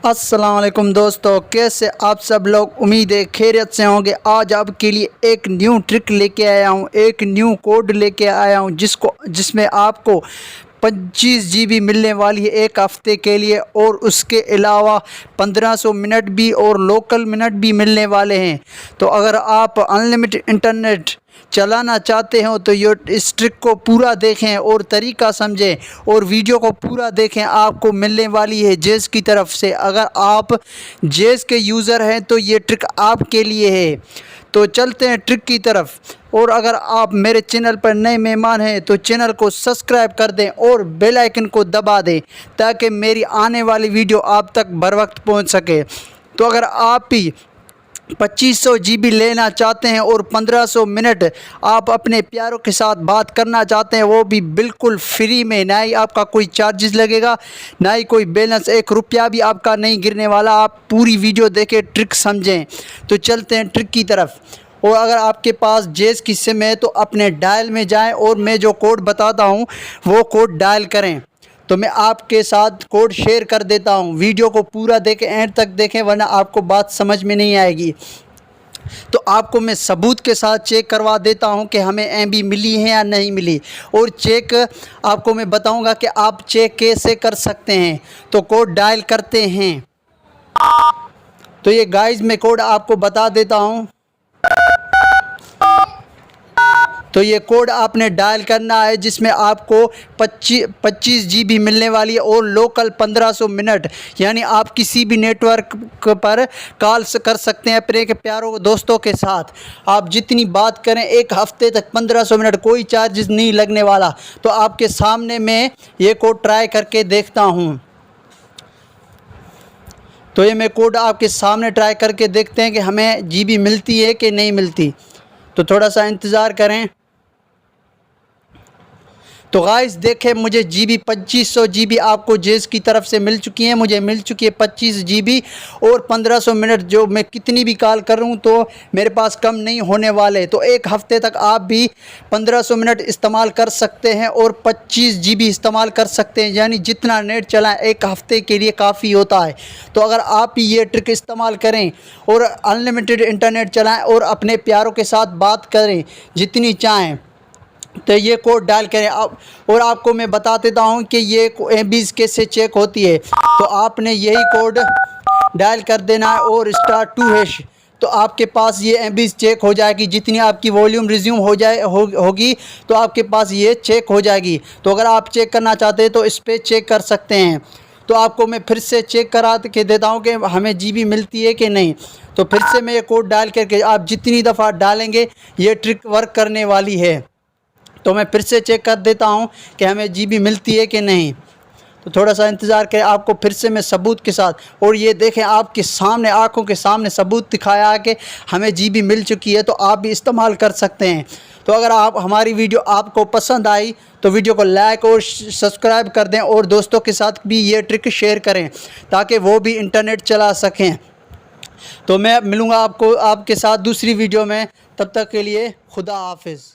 अस्सलाम वालेकुम दोस्तों, कैसे आप सब लोग। उम्मीद है खैरियत से होंगे। आज आपके लिए एक न्यू ट्रिक लेके आया हूँ, एक न्यू कोड लेके आया हूँ जिसमें आपको 25 GB मिलने वाली है एक हफ़्ते के लिए, और उसके अलावा 1500 मिनट भी और लोकल मिनट भी मिलने वाले हैं। तो अगर आप अनलिमिटेड इंटरनेट चलाना चाहते हो तो ये इस ट्रिक को पूरा देखें और तरीका समझें और वीडियो को पूरा देखें। आपको मिलने वाली है जेस की तरफ से। अगर आप जेस के यूज़र हैं तो ये ट्रिक आपके लिए है। तो चलते हैं ट्रिक की तरफ। और अगर आप मेरे चैनल पर नए मेहमान हैं तो चैनल को सब्सक्राइब कर दें और बेल आइकन को दबा दें ताकि मेरी आने वाली वीडियो आप तक बर वक्त पहुँच सके। तो अगर आप भी 2500 GB लेना चाहते हैं और 1500 मिनट आप अपने प्यारों के साथ बात करना चाहते हैं, वो भी बिल्कुल फ्री में, ना ही आपका कोई चार्जेस लगेगा, ना ही कोई बैलेंस, 1 रुपया भी आपका नहीं गिरने वाला। आप पूरी वीडियो देखें, ट्रिक समझें। तो चलते हैं ट्रिक की तरफ। और अगर आपके पास जेस की सिम है तो अपने डायल में जाएं और मैं जो कोड बताता हूं वो कोड डायल करें। तो मैं आपके साथ कोड शेयर कर देता हूं। वीडियो को पूरा देखें, एंड तक देखें, वरना आपको बात समझ में नहीं आएगी। तो आपको मैं सबूत के साथ चेक करवा देता हूं कि हमें MB मिली है या नहीं मिली, और चेक आपको मैं बताऊंगा कि आप चेक कैसे कर सकते हैं। तो कोड डायल करते हैं। तो ये गाइस मैं कोड आपको बता देता हूं। तो ये कोड आपने डायल करना है जिसमें आपको 25 GB मिलने वाली है और लोकल 1500 मिनट, यानी आप किसी भी नेटवर्क पर कॉल कर सकते हैं अपने के प्यारों दोस्तों के साथ। आप जितनी बात करें, एक हफ़्ते तक 1500 मिनट, कोई चार्जेस नहीं लगने वाला। तो आपके सामने मैं ये कोड ट्राई करके देखता हूँ। तो ये मैं कोड आपके सामने ट्राई करके देखते हैं कि हमें GB मिलती है कि नहीं मिलती। तो थोड़ा सा इंतज़ार करें। तो गाइस देखें, मुझे GB 2500 GB आपको जेस की तरफ से मिल चुकी है। मुझे मिल चुकी है 25 GB और 1500 मिनट। जो मैं कितनी भी कॉल कर रहा हूँ तो मेरे पास कम नहीं होने वाले। तो एक हफ़्ते तक आप भी 1500 मिनट इस्तेमाल कर सकते हैं और 25 GB इस्तेमाल कर सकते हैं, यानी जितना नेट चलाएं एक हफ़्ते के लिए काफ़ी होता है। तो अगर आप ये ट्रिक इस्तेमाल करें और अनलिमिटेड इंटरनेट चलाएँ और अपने प्यारों के साथ बात करें जितनी चाहें, तो ये कोड डायल करें। और आपको मैं बता देता हूँ कि ये MBs कैसे चेक होती है। तो आपने यही कोड डायल कर देना है और *2#। तो आपके पास ये MBs चेक हो जाएगी। जितनी आपकी वॉल्यूम रिज्यूम होगी तो आपके पास ये चेक हो जाएगी। तो अगर आप चेक करना चाहते हैं तो इस पर चेक कर सकते हैं। तो आपको मैं फिर से चेक करा के देता हूँ कि हमें GB मिलती है कि नहीं। तो फिर से मैं ये कोड डायल करके, आप जितनी दफ़ा डालेंगे ये ट्रिक वर्क करने वाली है। तो मैं फिर से चेक कर देता हूं कि हमें GB मिलती है कि नहीं। तो थोड़ा सा इंतज़ार करें, आपको फिर से मैं सबूत के साथ, और ये देखें आपके सामने, आंखों के सामने सबूत दिखाया कि हमें GB मिल चुकी है। तो आप भी इस्तेमाल कर सकते हैं। तो अगर आप हमारी वीडियो आपको पसंद आई तो वीडियो को लाइक और सब्सक्राइब कर दें और दोस्तों के साथ भी ये ट्रिक शेयर करें ताकि वो भी इंटरनेट चला सकें। तो मैं मिलूँगा आपको आपके साथ दूसरी वीडियो में। तब तक के लिए खुदा हाफिज़।